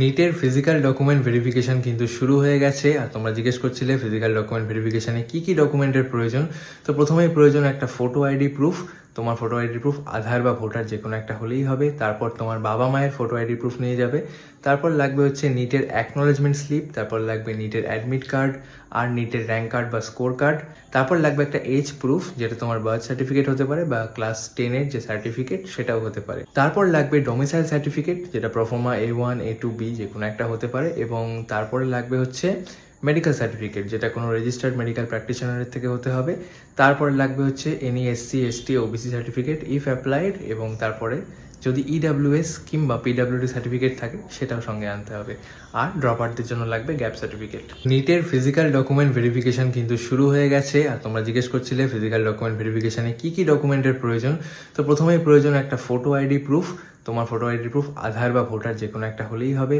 নিটের physical document verification কিন্তু শুরু হয়ে গেছে। আর তোমরা জিজ্ঞেস করছিলে ফিজিক্যাল ডকুমেন্ট ভেরিফিকেশনে কী ডকুমেন্টের প্রয়োজন। তো প্রথমেই প্রয়োজন একটা ফটো আইডি প্রুফ। তোমার ফটো আইডি প্রুফ আধার বা ভোটার যে কোনো একটা হলেই হবে। তারপর তোমার বাবা মায়ের ফটো আইডি প্রুফ নিয়ে যাবে। তারপর লাগবে হচ্ছে নিটের অ্যাকনোলেজমেন্ট স্লিপ। তারপর লাগবে নিটের অ্যাডমিট কার্ড আর নিটের র্যাঙ্ক কার্ড বা স্কোর কার্ড। তারপর লাগবে একটা এজ প্রুফ, যেটা তোমার বার্থ সার্টিফিকেট হতে পারে বা ক্লাস 10-এর যে সার্টিফিকেট সেটাও হতে পারে। তারপর লাগবে ডোমিসাইল সার্টিফিকেট, যেটা প্রফর্মা A1 A2 B যে কোনো একটা হতে পারে। এবং তারপরে লাগবে হচ্ছে মেডিকেল সার্টিফিকেট, যেটা কোনো রেজিস্টার্ড মেডিকেল প্র্যাকটিশনারের থেকে হতে হবে। তারপরে লাগবে হচ্ছে any SC ST OBC certificate if applied, এবং তারপরে যদি EWS কিংবা PWD সার্টিফিকেট থাকে সেটাও সঙ্গে আনতে হবে। আর ড্রপারদের জন্য লাগবে গ্যাপ সার্টিফিকেট। নিটের ফিজিক্যাল ডকুমেন্ট ভেরিফিকেশন কিন্তু শুরু হয়ে গেছে। আর তোমরা জিজ্ঞেস করছিলে ফিজিক্যাল ডকুমেন্ট ভেরিফিকেশনে কী ডকুমেন্টের প্রয়োজন। তো প্রথমেই প্রয়োজন একটা ফটো আইডি প্রুফ। তোমার ফটো আইডি প্রুফ আধার বা ভোটার যে কোনো একটা হলেই হবে।